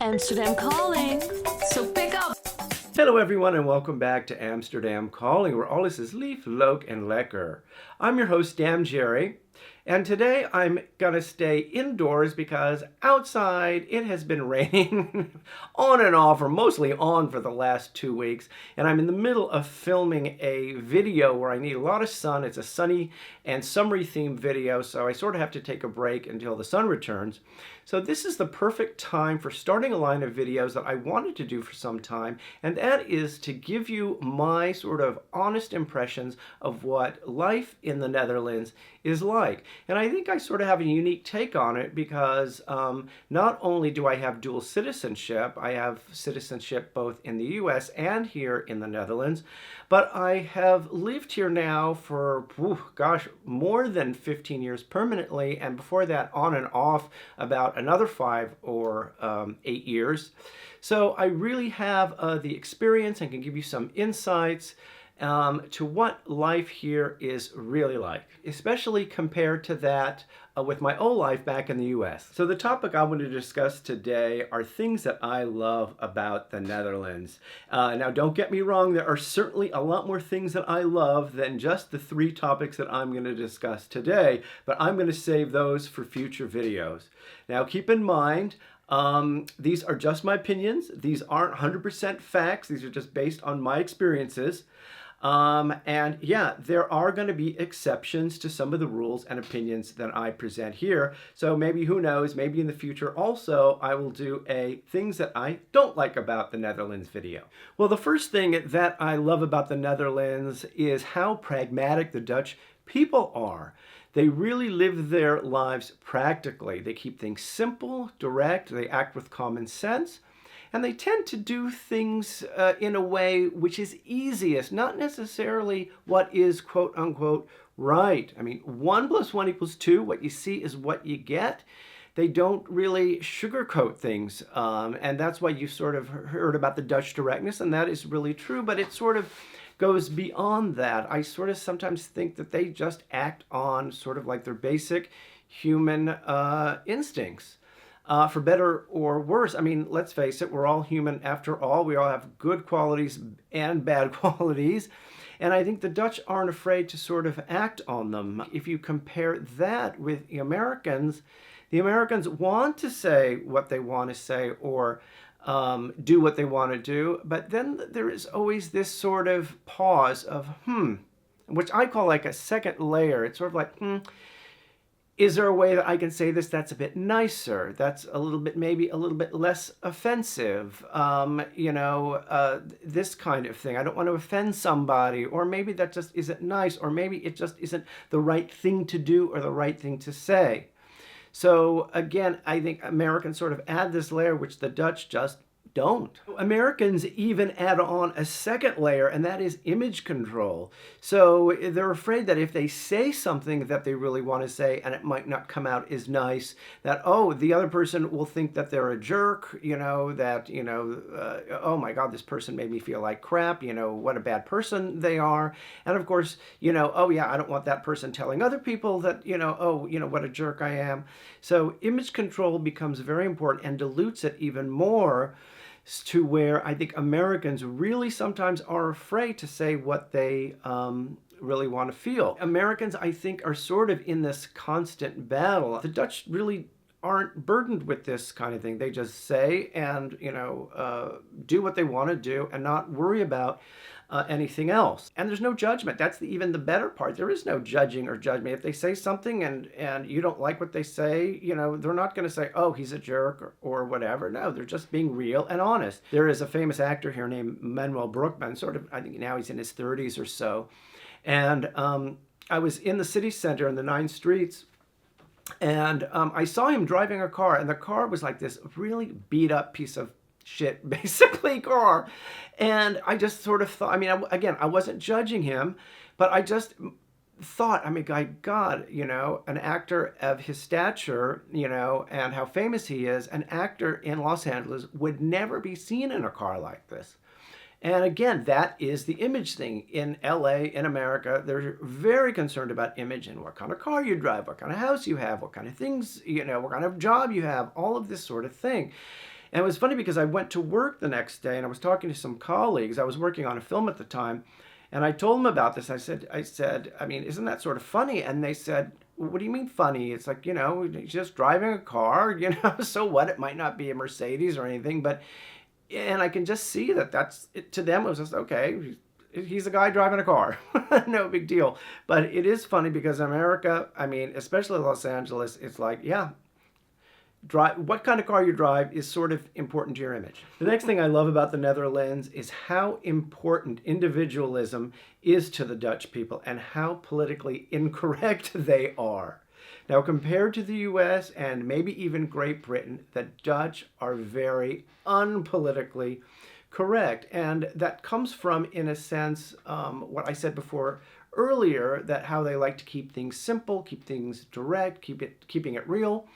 Amsterdam calling, so pick up. Hello everyone and welcome back to Amsterdam Calling, where alles is lief, leuk and lekker. I'm your host, Dan Jerry, and today I'm gonna stay indoors because outside it has been raining on and off, or mostly on, for the last 2 weeks, and I'm in the middle of filming a video where I need a lot of sun. It's a sunny and summery themed video, so I sort of have to take a break until the sun returns. So this is the perfect time for starting a line of videos that I wanted to do for some time, and that is to give you my sort of honest impressions of what life in the Netherlands is like. And I think I sort of have a unique take on it because not only do I have dual citizenship, I have citizenship both in the US and here in the Netherlands, but I have lived here now for, more than 15 years permanently, and before that on and off about another 5 or 8 years. So I really have the experience and can give you some insights to what life here is really like, especially compared to that with my old life back in the US. So the topic I want to discuss today are things that I love about the Netherlands. Now don't get me wrong, there are certainly a lot more things that I love than just the 3 topics that I'm going to discuss today, but I'm going to save those for future videos. Now keep in mind, these are just my opinions. These aren't 100% facts. These are just based on my experiences. And yeah, there are going to be exceptions to some of the rules and opinions that I present here. So maybe, who knows, maybe in the future also I will do a things that I don't like about the Netherlands video. Well, the first thing that I love about the Netherlands is how pragmatic the Dutch people are. They really live their lives practically. They keep things simple, direct, they act with common sense. And they tend to do things in a way which is easiest, not necessarily what is quote unquote right. I mean, 1 + 1 = 2. What you see is what you get. They don't really sugarcoat things. And that's why you sort of heard about the Dutch directness, and that is really true, but it sort of goes beyond that. I sort of sometimes think that they just act on sort of like their basic human instincts. For better or worse. I mean, let's face it, we're all human after all. We all have good qualities and bad qualities. And I think the Dutch aren't afraid to sort of act on them. If you compare that with the Americans want to say what they want to say or do what they want to do. But then there is always this sort of pause of, which I call like a second layer. It's sort of like, is there a way that I can say this that's a bit nicer, that's a little bit, maybe a little bit less offensive, this kind of thing. I don't want to offend somebody, or maybe that just isn't nice, or maybe it just isn't the right thing to do or the right thing to say. So again, I think Americans sort of add this layer which the Dutch just don't. Americans even add on a second layer, and that is image control. So they're afraid that if they say something that they really want to say and it might not come out as nice, that, the other person will think that they're a jerk, oh my God, this person made me feel like crap, what a bad person they are. And of course, I don't want that person telling other people that, what a jerk I am. So image control becomes very important and dilutes it even more, to where I think Americans really sometimes are afraid to say what they really want to feel. Americans, I think, are sort of in this constant battle. The Dutch really aren't burdened with this kind of thing. They just say and, do what they want to do and not worry about anything else. And there's no judgment. That's even the better part. There is no judging or judgment. If they say something and you don't like what they say, they're not going to say, oh, he's a jerk or whatever. No, they're just being real and honest. There is a famous actor here named Manuel Brookman, sort of, I think now he's in his 30s or so. And I was in the city center in the 9 streets, and I saw him driving a car, and the car was like this really beat up piece of shit, basically, car. And I just sort of thought, I wasn't judging him, but I just thought, God, an actor of his stature, and how famous he is, an actor in Los Angeles would never be seen in a car like this. And again, that is the image thing. In LA, in America, they're very concerned about image and what kind of car you drive, what kind of house you have, what kind of things, what kind of job you have, all of this sort of thing. And it was funny because I went to work the next day and I was talking to some colleagues. I was working on a film at the time, and I told them about this. I said, I mean, isn't that sort of funny? And they said, what do you mean funny? It's like, he's just driving a car, so what? It might not be a Mercedes or anything, but, and I can just see that that's, to them, it was just, okay, he's a guy driving a car. No big deal. But it is funny because America, I mean, especially Los Angeles, it's like, yeah, what kind of car you drive is sort of important to your image. The next thing I love about the Netherlands is how important individualism is to the Dutch people and how politically incorrect they are. Now, compared to the US and maybe even Great Britain, the Dutch are very unpolitically correct. And that comes from, in a sense, what I said before earlier, that how they like to keep things simple, keep things direct, keeping it real.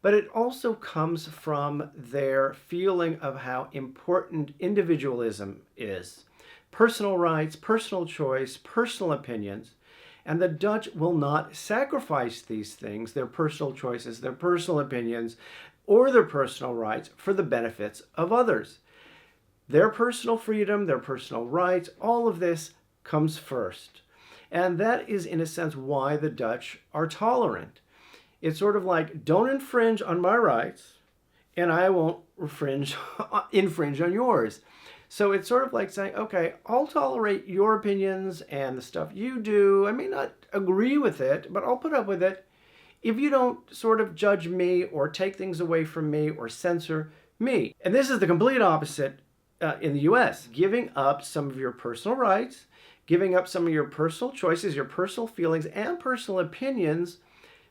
But it also comes from their feeling of how important individualism is. Personal rights, personal choice, personal opinions. And the Dutch will not sacrifice these things, their personal choices, their personal opinions, or their personal rights for the benefits of others. Their personal freedom, their personal rights, all of this comes first. And that is, in a sense, why the Dutch are tolerant. It's sort of like, don't infringe on my rights, and I won't infringe on yours. So it's sort of like saying, okay, I'll tolerate your opinions and the stuff you do. I may not agree with it, but I'll put up with it if you don't sort of judge me or take things away from me or censor me. And this is the complete opposite in the US. Giving up some of your personal rights, giving up some of your personal choices, your personal feelings, and personal opinions,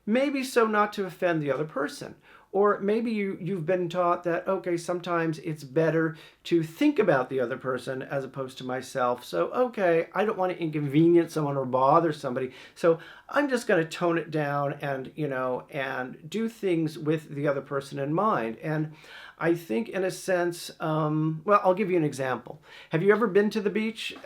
maybe so not to offend the other person. Or maybe you've been taught that, okay, sometimes it's better to think about the other person as opposed to myself. So, okay, I don't want to inconvenience someone or bother somebody. So I'm just going to tone it down and, and do things with the other person in mind. And I think in a sense, well, I'll give you an example. Have you ever been to the beach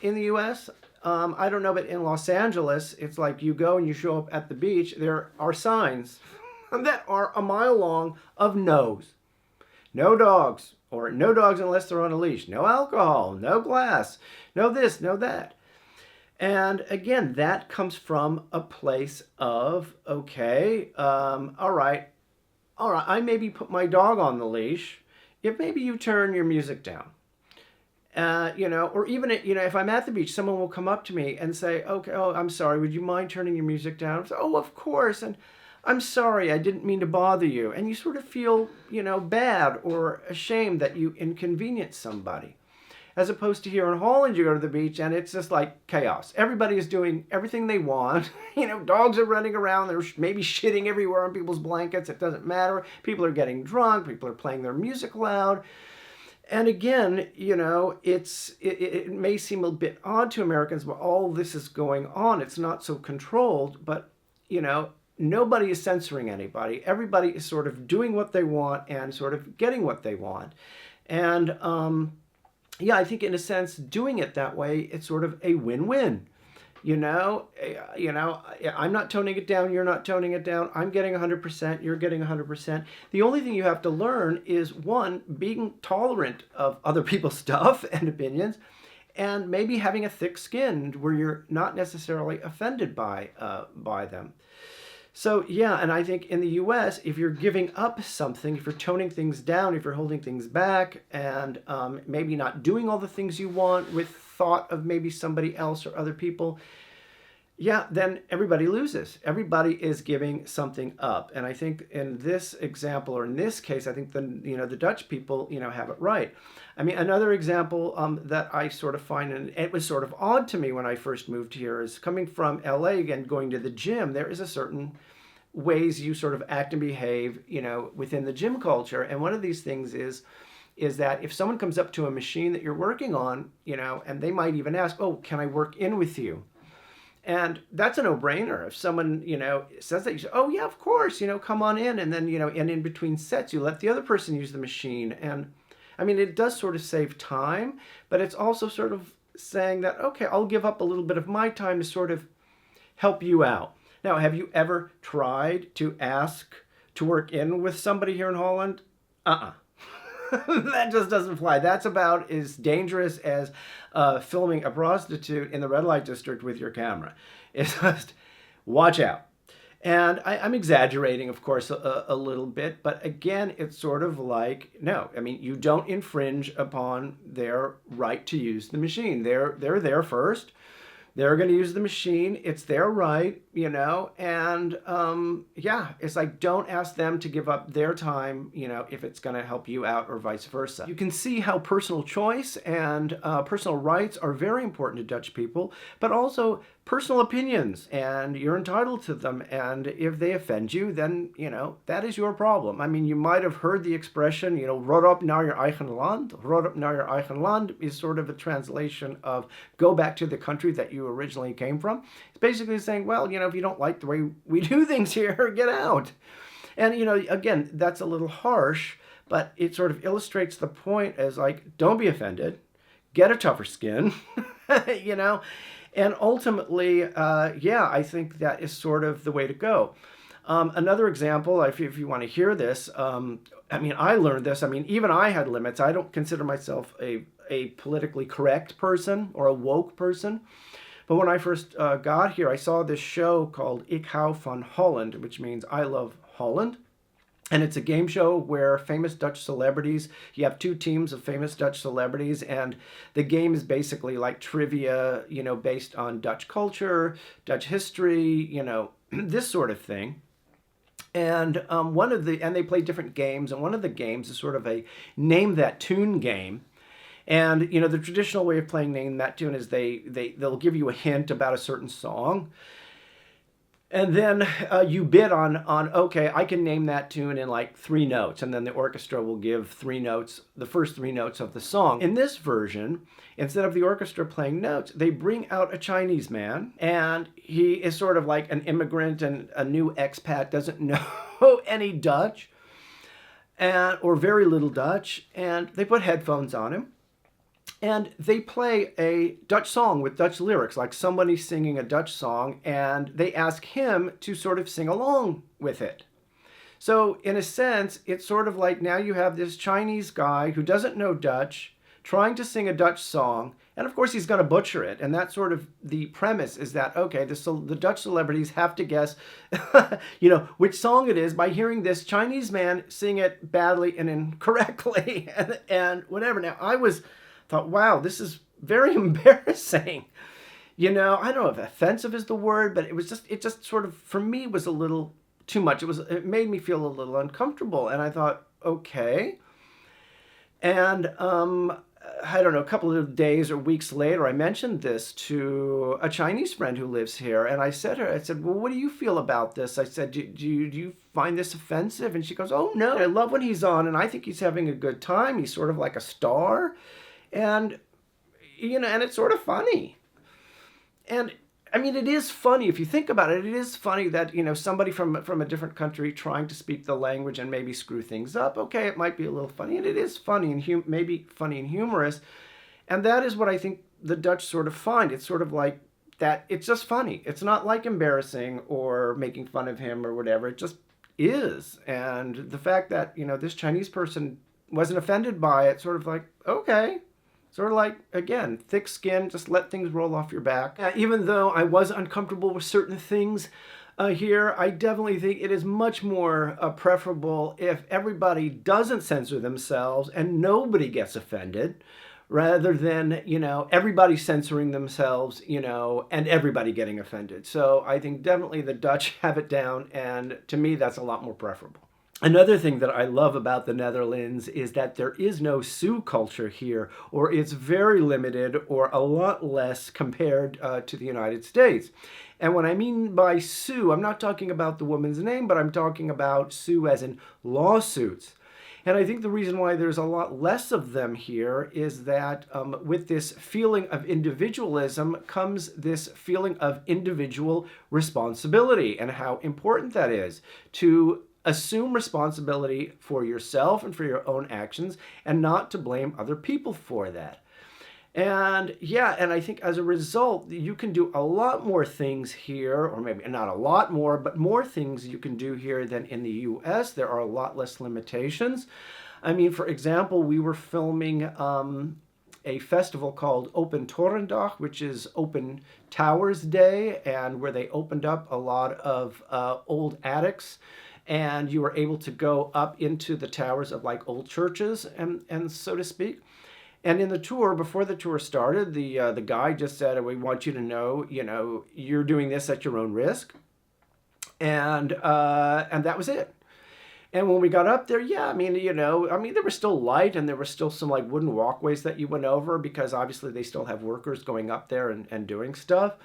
in the U.S.? I don't know, but in Los Angeles, it's like you go and you show up at the beach. There are signs that are a mile long of no's. No dogs, or no dogs unless they're on a leash. No alcohol, no glass, no this, no that. And again, that comes from a place of, okay, all right, I maybe put my dog on the leash if maybe you turn your music down. Or even, if I'm at the beach, someone will come up to me and say, okay, oh, I'm sorry, would you mind turning your music down? Say, oh, of course, and I'm sorry, I didn't mean to bother you. And you sort of feel, bad or ashamed that you inconvenience somebody. As opposed to here in Holland, you go to the beach and it's just like chaos. Everybody is doing everything they want. Dogs are running around. They're maybe shitting everywhere on people's blankets. It doesn't matter. People are getting drunk. People are playing their music loud. And again, it may seem a bit odd to Americans, but all this is going on. It's not so controlled, but, nobody is censoring anybody. Everybody is sort of doing what they want and sort of getting what they want. And, I think in a sense, doing it that way, it's sort of a win-win. I'm not toning it down, you're not toning it down. I'm getting 100%, you're getting 100%. The only thing you have to learn is, one, being tolerant of other people's stuff and opinions, and maybe having a thick skin where you're not necessarily offended by them. So, and I think in the US, if you're giving up something, if you're toning things down, if you're holding things back, and maybe not doing all the things you want with thought of maybe somebody else or other people, then everybody loses. Everybody is giving something up. And I think in this example, or in this case, I think the Dutch people, have it right. I mean, another example that I sort of find, and it was sort of odd to me when I first moved here, is coming from LA and going to the gym. There is a certain ways you sort of act and behave, within the gym culture. And one of these things is that if someone comes up to a machine that you're working on, and they might even ask, oh, can I work in with you? And that's a no-brainer. If someone, says that, you say, oh, yeah, of course, come on in. And then, and in between sets, you let the other person use the machine. And I mean, it does sort of save time, but it's also sort of saying that, okay, I'll give up a little bit of my time to sort of help you out. Now, have you ever tried to ask to work in with somebody here in Holland? That just doesn't fly. That's about as dangerous as filming a prostitute in the red light district with your camera. It's just, watch out. And I'm exaggerating, of course, a little bit, but again, it's sort of like, no, I mean, you don't infringe upon their right to use the machine. They're there first. They're going to use the machine. It's their right, and yeah, it's like, don't ask them to give up their time, if it's going to help you out or vice versa. You can see how personal choice and personal rights are very important to Dutch people, but also personal opinions, and you're entitled to them. And if they offend you, then, that is your problem. I mean, you might have heard the expression, rot op naar je eigen land. Rot op naar je eigen land is sort of a translation of go back to the country that you originally came from. It's basically saying, well, if you don't like the way we do things here, get out. And, again, that's a little harsh, but it sort of illustrates the point as like, don't be offended, get a tougher skin, And ultimately, I think that is sort of the way to go. Another example, if you want to hear this, I learned this. Even I had limits. I don't consider myself a politically correct person or a woke person. But when I first got here, I saw this show called Ik hou van Holland, which means I love Holland. And it's a game show where famous Dutch celebrities, you have two teams of famous Dutch celebrities, and the game is basically like trivia, based on Dutch culture, Dutch history, this sort of thing. And and they play different games, and one of the games is sort of a name that tune game. And, the traditional way of playing name that tune is they'll give you a hint about a certain song. And then you bid on, okay, I can name that tune in like 3 notes. And then the orchestra will give 3 notes, the first 3 notes of the song. In this version, instead of the orchestra playing notes, they bring out a Chinese man. And he is sort of like an immigrant and a new expat, doesn't know any Dutch, or very little Dutch. And they put headphones on him. And they play a Dutch song with Dutch lyrics, like somebody singing a Dutch song, and they ask him to sort of sing along with it. So in a sense, it's sort of like now you have this Chinese guy who doesn't know Dutch trying to sing a Dutch song, and of course he's going to butcher it. And that's sort of the premise, is that, okay, the Dutch celebrities have to guess, which song it is by hearing this Chinese man sing it badly and incorrectly and whatever. Now, I thought, wow, this is very embarrassing. I don't know if offensive is the word, but it just sort of, for me, was a little too much. It made me feel a little uncomfortable. And I thought, okay. And I don't know, a couple of days or weeks later, I mentioned this to a Chinese friend who lives here. And I said, well, what do you feel about this? I said, do you find this offensive? And she goes, oh, no, I love when he's on, and I think he's having a good time. He's sort of like a star. And, and it's sort of funny. And, it is funny. If you think about it, it is funny that, somebody from a different country trying to speak the language and maybe screw things up. Okay, it might be a little funny. And it is funny and maybe funny and humorous. And that is what I think the Dutch sort of find. It's sort of like that. It's just funny. It's not like embarrassing or making fun of him or whatever. It just is. And the fact that, this Chinese person wasn't offended by it, sort of like, okay. Sort of like, again, thick skin, just let things roll off your back. Even though I was uncomfortable with certain things here, I definitely think it is much more preferable if everybody doesn't censor themselves and nobody gets offended, rather than, everybody censoring themselves, and everybody getting offended. So I think definitely the Dutch have it down, and to me, that's a lot more preferable. Another thing that I love about the Netherlands is that there is no Sue culture here, or it's very limited or a lot less compared to the United States. And what I mean by Sue, I'm not talking about the woman's name, but I'm talking about Sue as in lawsuits. And I think the reason why there's a lot less of them here is that with this feeling of individualism comes this feeling of individual responsibility, and how important that is to assume responsibility for yourself and for your own actions, and not to blame other people for that. And and I think as a result, you can do a lot more things here, or maybe not a lot more, but more things you can do here than in the US. There are a lot less limitations. I mean, for example, we were filming a festival called Open Torendag, which is Open Towers Day, and where they opened up a lot of old attics, and you were able to go up into the towers of like old churches, and so to speak. And in the tour, before the tour started, the guy just said, "We want you to know, you're doing this at your own risk," and that was it. And when we got up there, yeah, I mean, there was still light and there were still some like wooden walkways that you went over because obviously they still have workers going up there and doing stuff.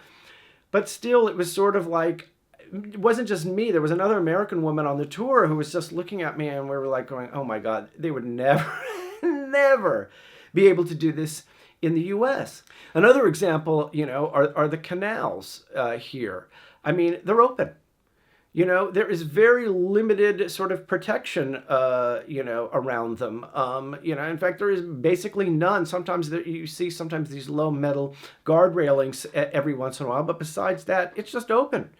But still, it was sort of like, it wasn't just me. There was another American woman on the tour who was just looking at me and we were like going, oh my God, they would never, never be able to do this in the US. Another example, are the canals here. I mean, they're open. There is very limited sort of protection, around them. In fact, there is basically none. Sometimes you see these low metal guard railings every once in a while, but besides that, it's just open.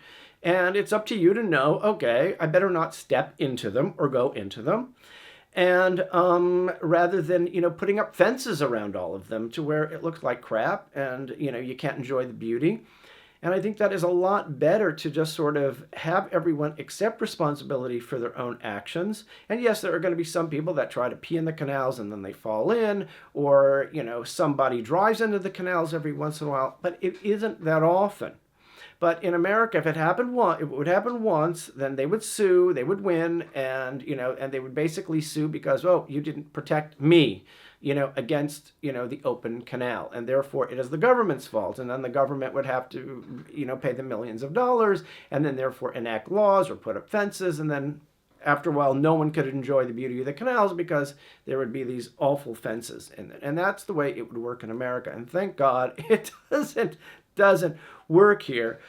And it's up to you to know, okay, I better not step into them or go into them. And rather than, putting up fences around all of them to where it looks like crap and, you can't enjoy the beauty. And I think that is a lot better to just sort of have everyone accept responsibility for their own actions. And yes, there are going to be some people that try to pee in the canals and then they fall in, or, somebody drives into the canals every once in a while, but it isn't that often. But in America, if it would happen once, then they would sue, they would win, and they would basically sue because, oh, you didn't protect me, against, the open canal. And therefore, it is the government's fault. And then the government would have to, pay them millions of dollars, and then therefore enact laws or put up fences. And then after a while, no one could enjoy the beauty of the canals because there would be these awful fences in it. And that's the way it would work in America. And thank God it doesn't work here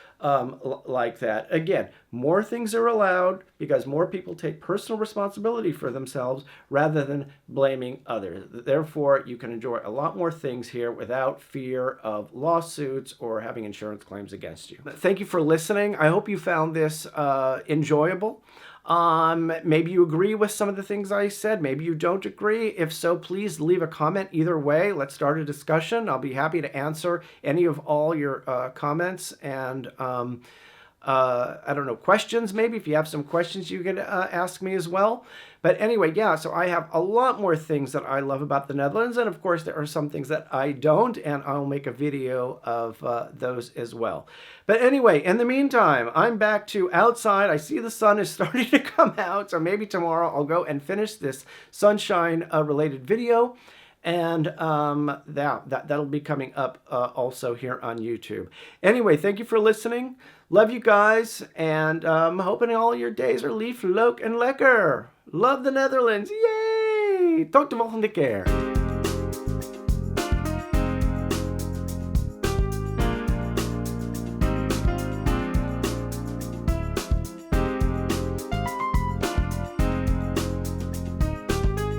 like that. Again, more things are allowed because more people take personal responsibility for themselves rather than blaming others. Therefore, you can enjoy a lot more things here without fear of lawsuits or having insurance claims against you. Thank you for listening. I hope you found this enjoyable. Maybe you agree with some of the things I said. Maybe you don't agree. If so, please leave a comment either way. Let's start a discussion. I'll be happy to answer any of all your comments and questions maybe. If you have some questions, you can ask me as well. But anyway, yeah, so I have a lot more things that I love about the Netherlands. And of course, there are some things that I don't, and I'll make a video of those as well. But anyway, in the meantime, I'm back to outside. I see the sun is starting to come out. So maybe tomorrow I'll go and finish this sunshine related video. And that'll be coming up also here on YouTube. Anyway, thank you for listening. Love you guys. And hoping all your days are lief, leuk en lekker. Love the Netherlands. Yay! Tot de volgende keer.